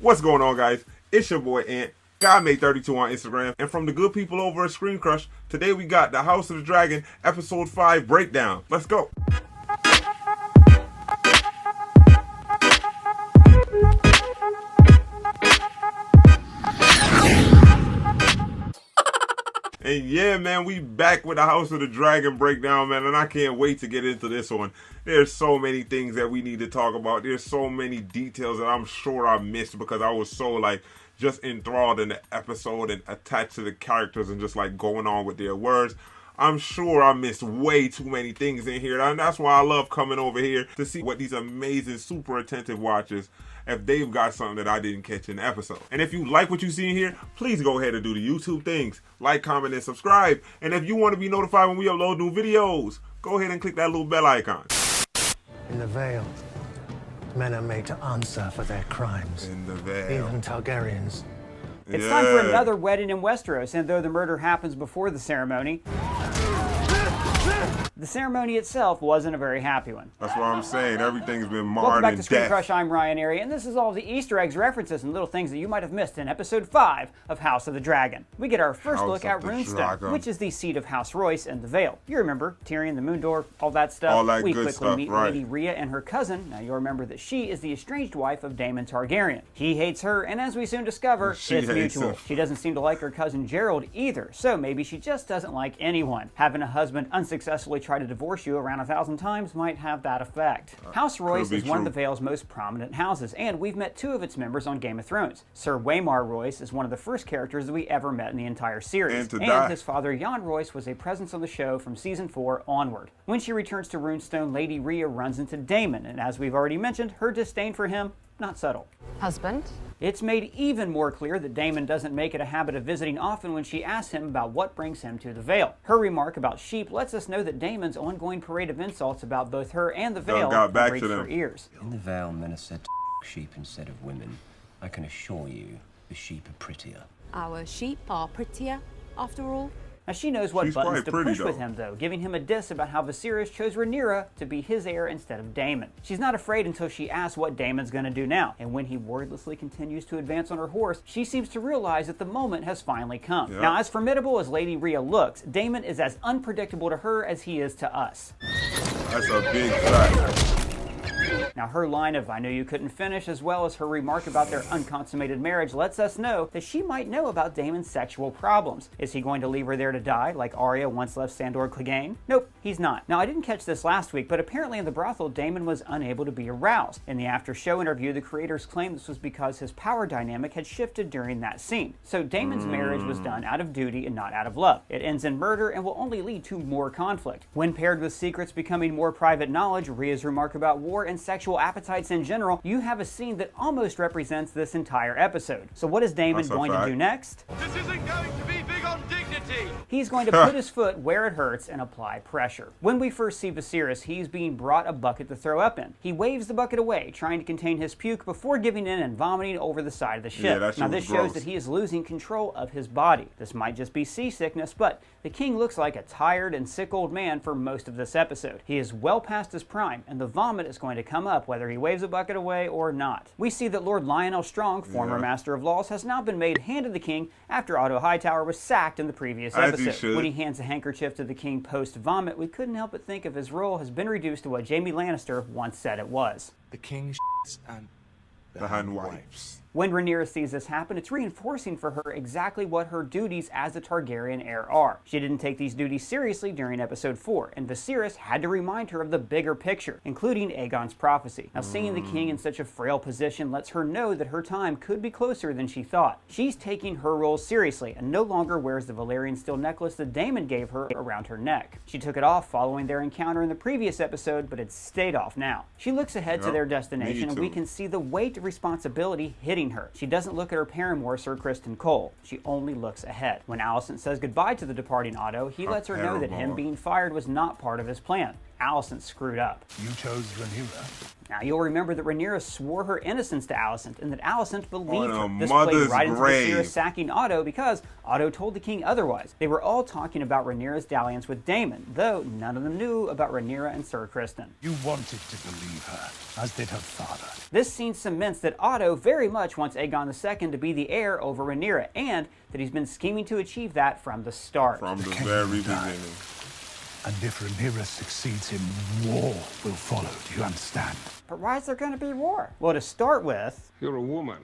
What's going on, guys? It's your boy Ant, GuyMade32 on Instagram, and from the good people over at ScreenCrush, today we got the House of the Dragon Episode 5 breakdown. Let's go! And yeah, man, we back with the House of the Dragon breakdown, man, and I can't wait to get into this one. There's so many things that we need to talk about. There's so many details that I'm sure I missed because I was so, just enthralled in the episode and attached to the characters and just, going on with their words. I'm sure I missed way too many things in here, and that's why I love coming over here to see what these amazing, super attentive watchers, if they've got something that I didn't catch in the episode. And if you like what you see in here, please go ahead and do the YouTube things. Like, comment, and subscribe. And if you want to be notified when we upload new videos, go ahead and click that little bell icon. In the Vale, men are made to answer for their crimes. In the Vale. Even Targaryens. It's time for another wedding in Westeros, and though the murder happens before the ceremony, the ceremony itself wasn't a very happy one. That's what I'm saying. Everything's been marred Welcome back in to death. ScreenCrush. I'm Ryan Arey, and this is all the Eastereggs, references, and little things that you might have missed in Episode 5 of House of the Dragon. We get our first look at Runestone, which is the seat of House Royce and the Vale. You remember Tyrion, the Moondor, all that stuff. All that we good quickly stuff, meet right. Lady Rhea and her cousin. Now you'll remember that she is the estranged wife of Daemon Targaryen. He hates her, and as we soon discover, it's mutual. She doesn't seem to like her cousin Gerald either, so maybe she just doesn't like anyone. Having a husband unsuccessfully try to divorce you around 1,000 times might have that effect. House Royce is one of the Vale's most prominent houses, and we've met two of its members on Game of Thrones. Sir Waymar Royce is one of the first characters that we ever met in the entire series, and his father Jon Royce was a presence on the show from season 4 onward. When she returns to Runestone, Lady Rhea runs into Daemon, and as we've already mentioned, her disdain for him, not subtle. Husband? It's made even more clear that Daemon doesn't make it a habit of visiting often when she asks him about what brings him to the Vale. Her remark about sheep lets us know that Daemon's ongoing parade of insults about both her and the Vale have reached her ears. In the Vale, men are said to sheep instead of women. I can assure you, the sheep are prettier. Our sheep are prettier, after all. Now she knows what buttons to push with him, though, giving him a diss about how Viserys chose Rhaenyra to be his heir instead of Daemon. She's not afraid until she asks what Daemon's gonna do now, and when he wordlessly continues to advance on her horse, she seems to realize that the moment has finally come. Yep. Now, as formidable as Lady Rhea looks, Daemon is as unpredictable to her as he is to us. That's a big fact. Now her line of "I knew you couldn't finish," as well as her remark about their unconsummated marriage, lets us know that she might know about Daemon's sexual problems. Is he going to leave her there to die, like Arya once left Sandor Clegane? Nope, he's not. Now I didn't catch this last week, but apparently in the brothel, Daemon was unable to be aroused. In the after-show interview, the creators claimed this was because his power dynamic had shifted during that scene. So Daemon's marriage was done out of duty and not out of love. It ends in murder and will only lead to more conflict. When paired with secrets becoming more private knowledge, Rhea's remark about war and sexual appetites in general, you have a scene that almost represents this entire episode. So what is Daemon going to do next? This isn't going to be big on dignity! He's going to put his foot where it hurts and apply pressure. When we first see Viserys, he's being brought a bucket to throw up in. He waves the bucket away, trying to contain his puke before giving in and vomiting over the side of the ship. Now this shows that he is losing control of his body. This might just be seasickness, but the king looks like a tired and sick old man for most of this episode. He is well past his prime, and the vomit is going to come up whether he waves a bucket away or not. We see that Lord Lionel Strong, former Master of Laws, has now been made Hand of the King after Otto Hightower was sacked in the previous episode. When he hands a handkerchief to the king post-vomit, we couldn't help but think of his role has been reduced to what Jaime Lannister once said it was. The king and the hand wipes. When Rhaenyra sees this happen, it's reinforcing for her exactly what her duties as a Targaryen heir are. She didn't take these duties seriously during episode 4, and Viserys had to remind her of the bigger picture, including Aegon's prophecy. Now, seeing the king in such a frail position lets her know that her time could be closer than she thought. She's taking her role seriously, and no longer wears the Valyrian steel necklace that Daemon gave her around her neck. She took it off following their encounter in the previous episode, but it's stayed off now. She looks ahead to their destination, and we can see the weight of responsibility hitting her. She doesn't look at her paramour, Sir Criston Cole. She only looks ahead. When Alicent says goodbye to the departing Otto, he lets her know that him being fired was not part of his plan. Alicent screwed up. You chose Rhaenyra. Now, you'll remember that Rhaenyra swore her innocence to Alicent, and that Alicent believed her. This mother's played right into grave. Viserys sacking Otto because Otto told the king otherwise. They were all talking about Rhaenyra's dalliance with Daemon, though none of them knew about Rhaenyra and Sir Criston. You wanted to believe her, as did her father. This scene cements that Otto very much wants Aegon II to be the heir over Rhaenyra, and that he's been scheming to achieve that from the start. From the very beginning. And if Rhaenyra succeeds him, war will follow. Do you understand? But why is there going to be war? Well, to start with... You're a woman.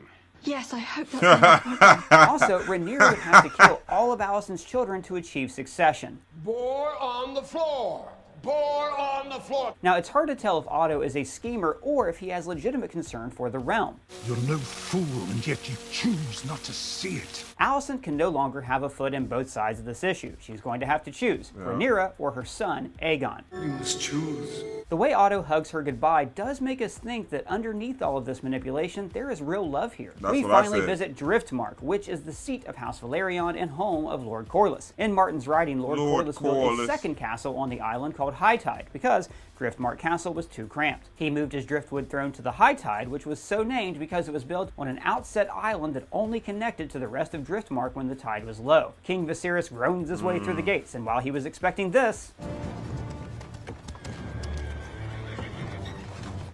Yes, I hope that's not a problem. Also, Rhaenyra would have to kill all of Alicent's children to achieve succession. Boar on the floor. Boar on the floor. Now, it's hard to tell if Otto is a schemer or if he has legitimate concern for the realm. You're no fool, and yet you choose not to see it. Alicent can no longer have a foot in both sides of this issue. She's going to have to choose Rhaenyra or her son, Aegon. You must choose. The way Otto hugs her goodbye does make us think that underneath all of this manipulation, there is real love here. We finally visit Driftmark, which is the seat of House Velaryon and home of Lord Corlys. In Martin's writing, Lord Corlys built a second castle on the island called High Tide because Driftmark Castle was too cramped. He moved his driftwood throne to the High Tide, which was so named because it was built on an outset island that only connected to the rest of Driftmark when the tide was low. King Viserys groans his way through the gates, and while he was expecting this,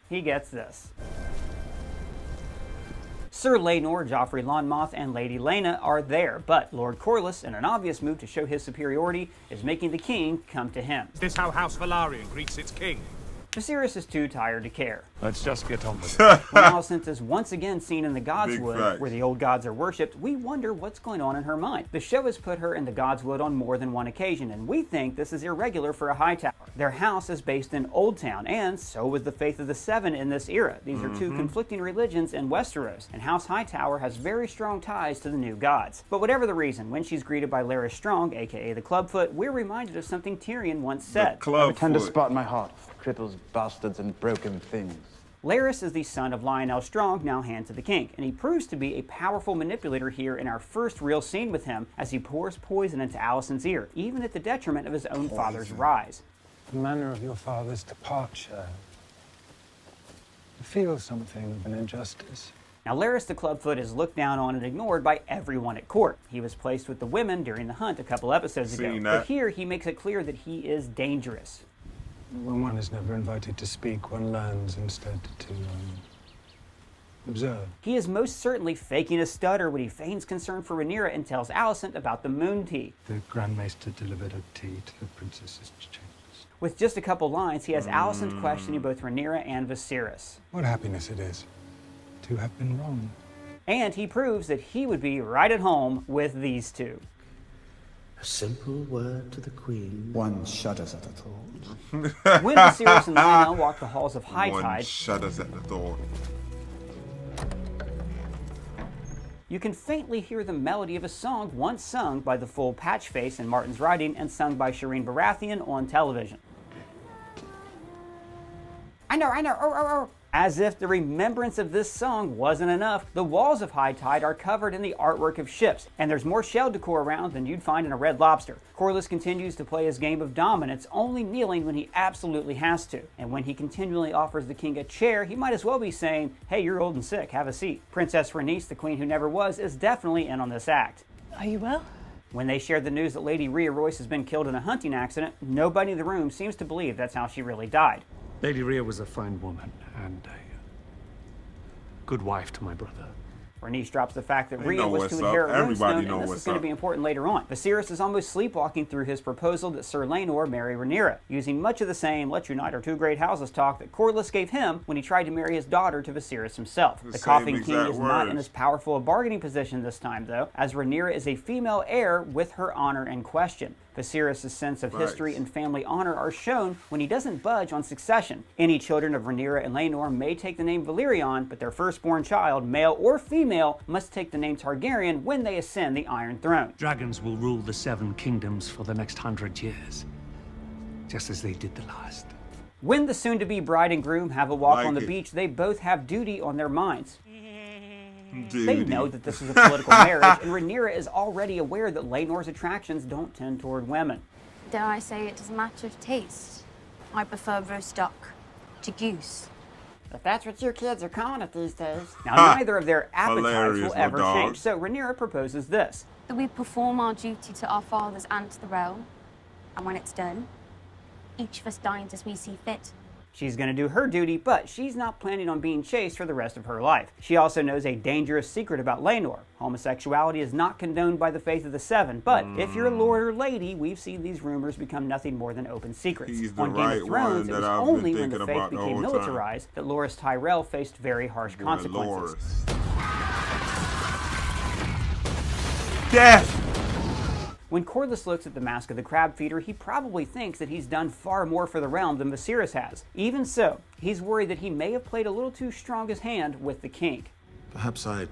he gets this. Sir Laenor, Joffrey Lonmouth, and Lady Lena are there, but Lord Corlys, in an obvious move to show his superiority, is making the king come to him. Is this how House Velaryon greets its king? Viserys is too tired to care. Let's just get on with it. When Alicent is once again seen in the Godswood, where the old gods are worshipped, we wonder what's going on in her mind. The show has put her in the Godswood on more than one occasion, and we think this is irregular for a Hightower. Their house is based in Old Town, and so was the Faith of the Seven in this era. These are two conflicting religions in Westeros, and House Hightower has very strong ties to the new gods. But whatever the reason, when she's greeted by Larys Strong, aka the Clubfoot, we're reminded of something Tyrion once said. A tender spot in my heart for cripples, bastards, and broken things. Larys is the son of Lionel Strong, now Hand to the King, and he proves to be a powerful manipulator here in our first real scene with him as he pours poison into Alicent's ear, even at the detriment of his own father's rise. The manner of your father's departure. I feel something of an injustice. Now, Larys the Clubfoot is looked down on and ignored by everyone at court. He was placed with the women during the hunt a couple episodes ago, but here he makes it clear that he is dangerous. When one is never invited to speak, one learns instead to observe. He is most certainly faking a stutter when he feigns concern for Rhaenyra and tells Alicent about the moon tea. The Grand Maester delivered a tea to the princess's chambers. With just a couple lines, he has Alicent questioning both Rhaenyra and Viserys. What happiness it is to have been wrong. And he proves that he would be right at home with these two. A simple word to the Queen. One shudders at the thought. When Viserys and Lionel walk the halls of High Tide, one shudders at the thought. You can faintly hear the melody of a song once sung by the full Patchface in Martin's writing and sung by Shireen Baratheon on television. I know, oh. As if the remembrance of this song wasn't enough, the walls of High Tide are covered in the artwork of ships, and there's more shell decor around than you'd find in a Red Lobster. Corlys continues to play his game of dominance, only kneeling when he absolutely has to. And when he continually offers the king a chair, he might as well be saying, hey, you're old and sick, have a seat. Princess Rhaenys, the queen who never was, is definitely in on this act. Are you well? When they shared the news that Lady Rhea Royce has been killed in a hunting accident, nobody in the room seems to believe that's how she really died. Lady Rhea was a fine woman and a good wife to my brother. Rhaenys drops the fact that Rhea was to inherit Runestone, and this is going to be important later on. Viserys is almost sleepwalking through his proposal that Sir Laenor marry Rhaenyra, using much of the same "let's unite our two great houses" talk that Corlys gave him when he tried to marry his daughter to Viserys himself. The Coughing King is not in as powerful a bargaining position this time, though, as Rhaenyra is a female heir with her honor in question. Viserys' sense of history and family honor are shown when he doesn't budge on succession. Any children of Rhaenyra and Laenor may take the name Velaryon, but their firstborn child, male or female, must take the name Targaryen when they ascend the Iron Throne. Dragons will rule the Seven Kingdoms for the next 100 years, just as they did the last. When the soon-to-be bride and groom have a walk on the beach, they both have duty on their minds. They know that this is a political marriage, and Rhaenyra is already aware that Laenor's attractions don't tend toward women. Dare I say it is a matter of taste? I prefer roast duck to goose. If that's what your kids are calling it these days. Now, neither of their appetites will ever change, so Rhaenyra proposes this. That we perform our duty to our fathers and to the realm, and when it's done, each of us dines as we see fit. She's going to do her duty, but she's not planning on being chaste for the rest of her life. She also knows a dangerous secret about Laenor. Homosexuality is not condoned by the faith of the Seven, but if you're a lord or lady, we've seen these rumors become nothing more than open secrets. On Game of Thrones, it was only when the faith became militarized that Loras Tyrell faced very harsh consequences. Death! When Corlys looks at the Mask of the Crab Feeder, he probably thinks that he's done far more for the realm than Viserys has. Even so, he's worried that he may have played a little too strong his hand with the king. Perhaps I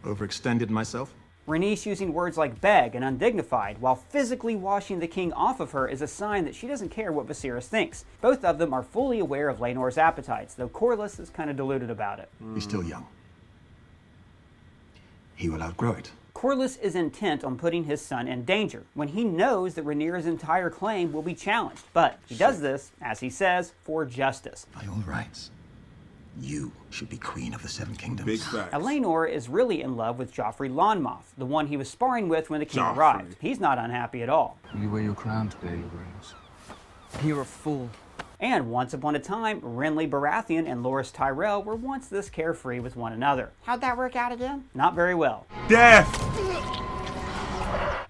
overextended myself? Rhaenys using words like beg and undignified while physically washing the king off of her is a sign that she doesn't care what Viserys thinks. Both of them are fully aware of Laenor's appetites, though Corlys is kind of deluded about it. He's still young. He will outgrow it. Corlys is intent on putting his son in danger when he knows that Rhaenyra's entire claim will be challenged. But he does this, as he says, for justice. By all rights, you should be queen of the Seven Kingdoms. Big facts. Laenor is really in love with Joffrey Lonmouth, the one he was sparring with when the king arrived. He's not unhappy at all. Will you wear your crown today, Your Grace? You're a fool. And once upon a time, Renly Baratheon and Loras Tyrell were once this carefree with one another. How'd that work out again? Not very well. Death!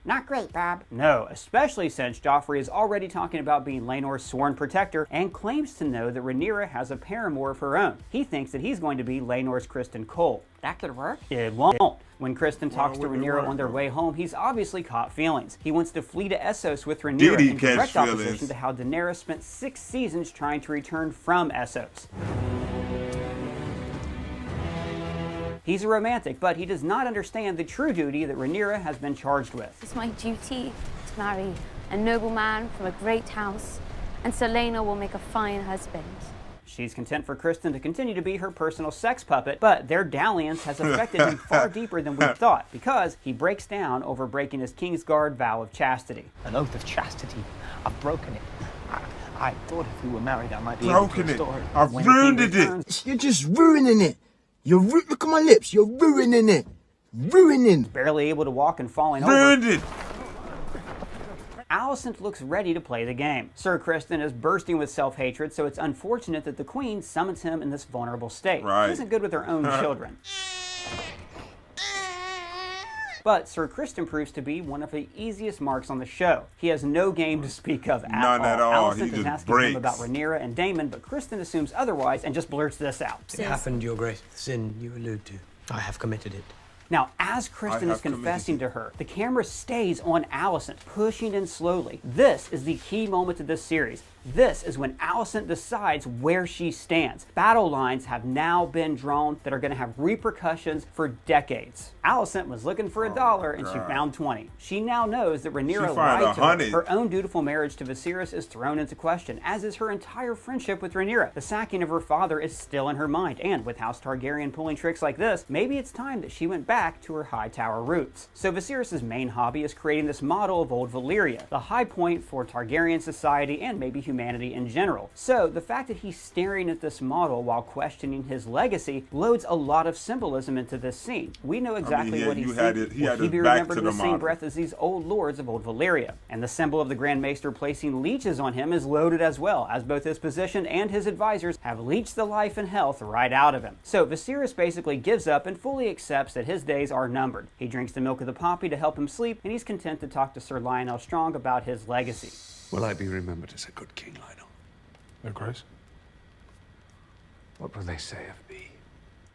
Not great, Bob. No, especially since Joffrey is already talking about being Laenor's sworn protector and claims to know that Rhaenyra has a paramour of her own. He thinks that he's going to be Laenor's Criston Cole. That could work? It won't. When Criston talks to Rhaenyra on their way home, he's obviously caught feelings. He wants to flee to Essos with Rhaenyra in direct opposition to how Daenerys spent 6 seasons trying to return from Essos. He's a romantic, but he does not understand the true duty that Rhaenyra has been charged with. It's my duty to marry a nobleman from a great house, and Sir Laenor will make a fine husband. She's content for Criston to continue to be her personal sex puppet, but their dalliance has affected him far deeper than we thought, because he breaks down over breaking his Kingsguard vow of chastity. An oath of chastity. I've broken it. I thought if we were married, I might be able to restore it. I've ruined it. You're just ruining it. Look at my lips. You're ruining it. Ruining. Barely able to walk and falling over. Ruined it. Alicent looks ready to play the game. Sir Criston is bursting with self-hatred, so it's unfortunate that the Queen summons him in this vulnerable state. She isn't good with her own children. But Sir Criston proves to be one of the easiest marks on the show. He has no game to speak of at all. Alicent is asking him about Rhaenyra and Daemon, but Criston assumes otherwise and just blurts this out. It happened, Your Grace. The sin you allude to. I have committed it. Now, as Criston is confessing to her, the camera stays on Alicent, pushing in slowly. This is the key moment of this series. This is when Alicent decides where she stands. Battle lines have now been drawn that are going to have repercussions for decades. Alicent was looking for $1 and she found 20. She now knows that Rhaenyra lied to her. Her own dutiful marriage to Viserys is thrown into question, as is her entire friendship with Rhaenyra. The sacking of her father is still in her mind, and with House Targaryen pulling tricks like this, maybe it's time that she went back to her high tower roots. So Viserys' main hobby is creating this model of old Valyria, the high point for Targaryen society and maybe humanity in general. So the fact that he's staring at this model while questioning his legacy loads a lot of symbolism into this scene. We know exactly what he's thinking. Will he be remembered in the same breath as these old lords of old Valyria? And the symbol of the Grand Maester placing leeches on him is loaded as well, as both his position and his advisors have leeched the life and health right out of him. So Viserys basically gives up and fully accepts that his days are numbered. He drinks the milk of the poppy to help him sleep, and he's content to talk to Sir Lionel Strong about his legacy. Will I be remembered as a good king, Lionel? Your Grace? What will they say of me?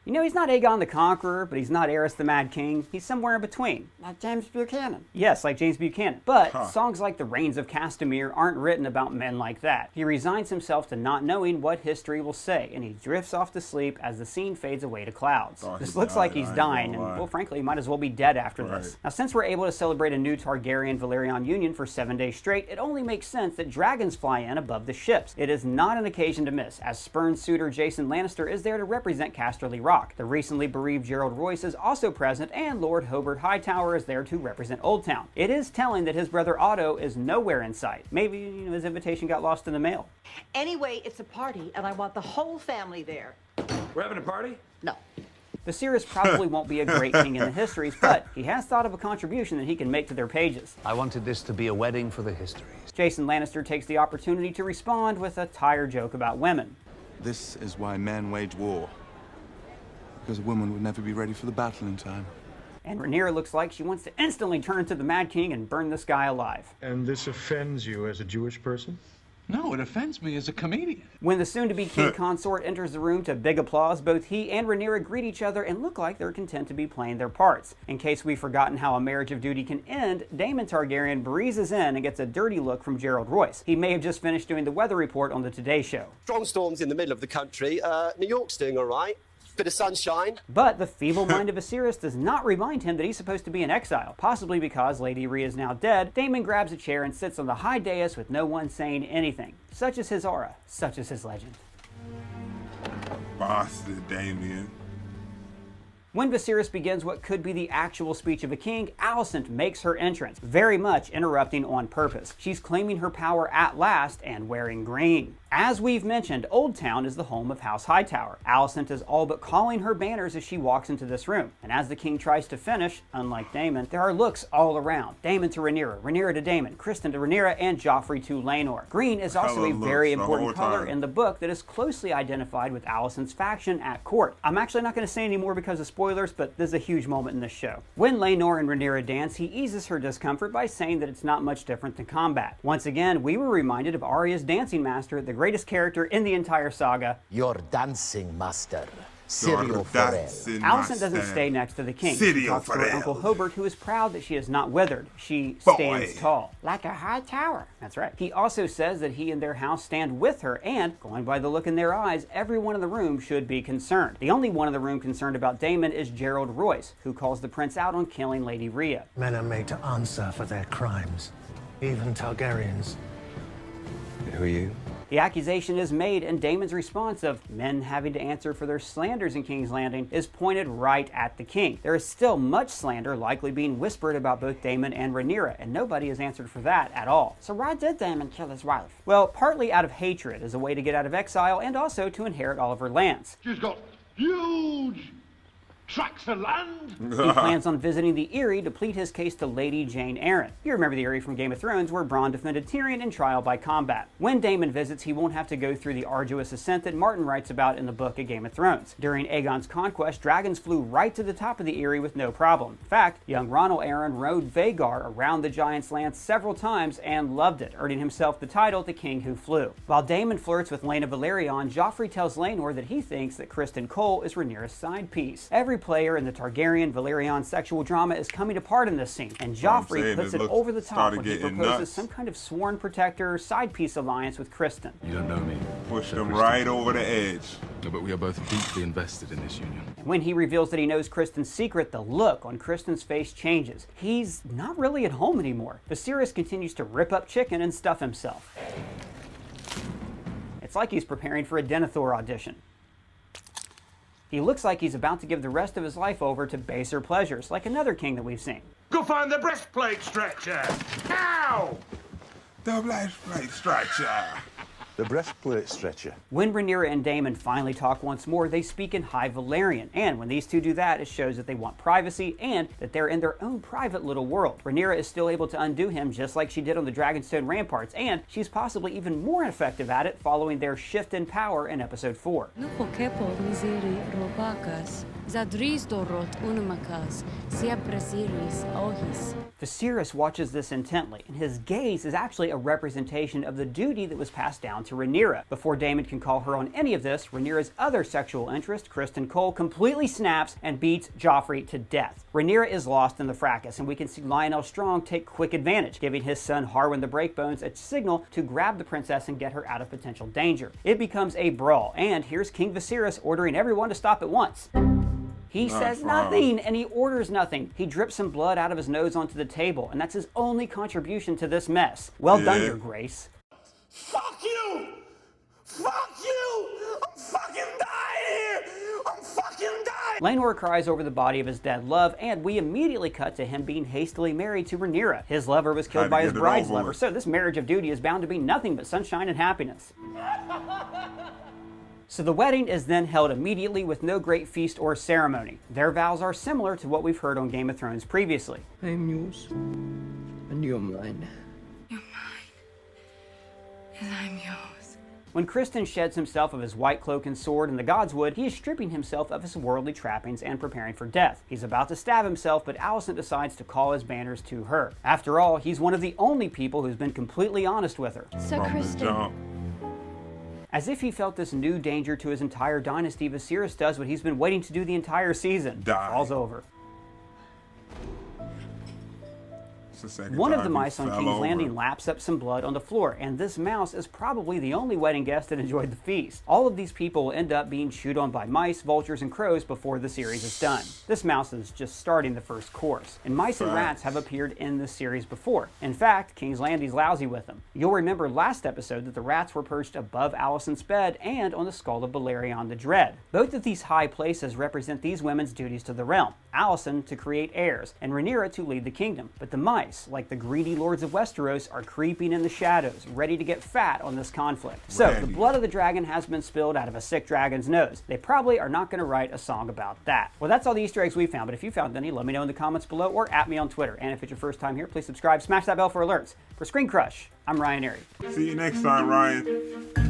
You know, he's not Aegon the Conqueror, but he's not Aerys the Mad King. He's somewhere in between. Like James Buchanan. Yes, like James Buchanan. But songs like The Reigns of Castamere aren't written about men like that. He resigns himself to not knowing what history will say, and he drifts off to sleep as the scene fades away to clouds. This looks like he's dying, and well, frankly, he might as well be dead after this. Now, since we're able to celebrate a new Targaryen-Velaryon union for 7 days straight, it only makes sense that dragons fly in above the ships. It is not an occasion to miss, as spurned suitor Jason Lannister is there to represent Casterly Rock. Rock. The recently bereaved Gerald Royce is also present, and Lord Hobart Hightower is there to represent Old Town. It is telling that his brother Otto is nowhere in sight. Maybe his invitation got lost in the mail. Anyway, it's a party, and I want the whole family there. We're having a party? No. Viserys probably won't be a great king in the histories, but he has thought of a contribution that he can make to their pages. I wanted this to be a wedding for the histories. Jason Lannister takes the opportunity to respond with a tired joke about women. This is why men wage war. Because a woman would never be ready for the battle in time. And Rhaenyra looks like she wants to instantly turn to the Mad King and burn this guy alive. And this offends you as a Jewish person? No, it offends me as a comedian. When the soon-to-be king consort enters the room to big applause, both he and Rhaenyra greet each other and look like they're content to be playing their parts. In case we've forgotten how a marriage of duty can end, Daemon Targaryen breezes in and gets a dirty look from Gerald Royce. He may have just finished doing the weather report on the Today Show. Strong storms in the middle of the country. New York's doing all right. Bit of sunshine. But the feeble mind of Viserys does not remind him that he's supposed to be in exile. Possibly because Lady Rhea is now dead, Daemon grabs a chair and sits on the high dais with no one saying anything. Such is his aura, such is his legend. Bastard Damien. When Viserys begins what could be the actual speech of a king, Alicent makes her entrance, very much interrupting on purpose. She's claiming her power at last and wearing green. As we've mentioned, Old Town is the home of House Hightower. Alicent is all but calling her banners as she walks into this room. And as the king tries to finish, unlike Daemon, there are looks all around. Daemon to Rhaenyra, Rhaenyra to Daemon, Criston to Rhaenyra, and Joffrey to Laenor. Green is also a very important color in the book that is closely identified with Alicent's faction at court. I'm actually not going to say any more because of spoilers, but this is a huge moment in this show. When Laenor and Rhaenyra dance, he eases her discomfort by saying that it's not much different than combat. Once again, we were reminded of Arya's dancing master, the greatest character in the entire saga. Your dancing master, Syrio Forel. Alicent doesn't stay next to the king. She talks to her Uncle Hobart, who is proud that she is not withered. She stands tall. Like a high tower. That's right. He also says that he and their house stand with her, and, going by the look in their eyes, everyone in the room should be concerned. The only one in the room concerned about Daemon is Gerald Royce, who calls the prince out on killing Lady Rhea. Men are made to answer for their crimes, even Targaryens. Who are you? The accusation is made, and Daemon's response of men having to answer for their slanders in King's Landing is pointed right at the king. There is still much slander likely being whispered about both Daemon and Rhaenyra, and nobody has answered for that at all. So why did Daemon kill his wife? Well, partly out of hatred as a way to get out of exile, and also to inherit all of her lands. She's got huge tracts of land. He plans on visiting the Eyrie to plead his case to Lady Jane Arryn. You remember the Eyrie from Game of Thrones, where Bronn defended Tyrion in trial by combat. When Daemon visits, he won't have to go through the arduous ascent that Martin writes about in the book A Game of Thrones. During Aegon's conquest, dragons flew right to the top of the Eyrie with no problem. In fact, young Ronald Arryn rode Vhagar around the Giant's Lance several times and loved it, earning himself the title the King Who Flew. While Daemon flirts with Laena Velaryon, Joffrey tells Laenor that he thinks that Criston Cole is Rhaenyra's side piece. Every player in the Targaryen-Velaryon sexual drama is coming apart in this scene, and Joffrey puts it over the top when he proposes some kind of sworn protector side piece alliance with Criston. You don't know me. Pushed him right over the edge. No, but we are both deeply invested in this union. And when he reveals that he knows Criston's secret, the look on Criston's face changes. He's not really at home anymore. Viserys continues to rip up chicken and stuff himself. It's like he's preparing for a Denethor audition. He looks like he's about to give the rest of his life over to baser pleasures, like another king that we've seen. Go find the breastplate stretcher. Now! The breastplate stretcher. The breastplate stretcher. When Rhaenyra and Daemon finally talk once more, they speak in High Valyrian, and when these two do that, it shows that they want privacy and that they're in their own private little world. Rhaenyra is still able to undo him just like she did on the Dragonstone ramparts, and she's possibly even more effective at it following their shift in power in Episode 4. Viserys watches this intently, and his gaze is actually a representation of the duty that was passed down to Rhaenyra. Before Daemon can call her on any of this, Rhaenyra's other sexual interest, Criston Cole, completely snaps and beats Joffrey to death. Rhaenyra is lost in the fracas, and we can see Lionel Strong take quick advantage, giving his son Harwin the Breakbones a signal to grab the princess and get her out of potential danger. It becomes a brawl, and here's King Viserys ordering everyone to stop at once. He says nothing, and he orders nothing. He drips some blood out of his nose onto the table, and that's his only contribution to this mess. Well done, Your Grace. Fuck you! Fuck you! I'm fucking dying here! I'm fucking dying! Laenor cries over the body of his dead love, and we immediately cut to him being hastily married to Rhaenyra. His lover was killed by his bride's lover, so this marriage of duty is bound to be nothing but sunshine and happiness. So the wedding is then held immediately with no great feast or ceremony. Their vows are similar to what we've heard on Game of Thrones previously. I am yours, and you're mine. You're mine, and I'm yours. When Criston sheds himself of his white cloak and sword in the Godswood, he is stripping himself of his worldly trappings and preparing for death. He's about to stab himself, but Alicent decides to call his banners to her. After all, he's one of the only people who's been completely honest with her. So Criston, as if he felt this new danger to his entire dynasty, Viserys does what he's been waiting to do the entire season. Falls over. One of the mice on King's Landing laps up some blood on the floor, and this mouse is probably the only wedding guest that enjoyed the feast. All of these people will end up being chewed on by mice, vultures, and crows before the series is done. This mouse is just starting the first course, and mice and rats have appeared in this series before. In fact, King's Landing's lousy with them. You'll remember last episode that the rats were perched above Alicent's bed and on the skull of Velaryon the Dread. Both of these high places represent these women's duties to the realm. Alicent to create heirs, and Rhaenyra to lead the kingdom. But the mice, like the greedy lords of Westeros, are creeping in the shadows, ready to get fat on this conflict. So, the blood of the dragon has been spilled out of a sick dragon's nose. They probably are not going to write a song about that. Well, that's all the Easter eggs we found, but if you found any, let me know in the comments below or at me on Twitter. And if it's your first time here, please subscribe, smash that bell for alerts. For ScreenCrush, I'm Ryan Arey. See you next time, Ryan.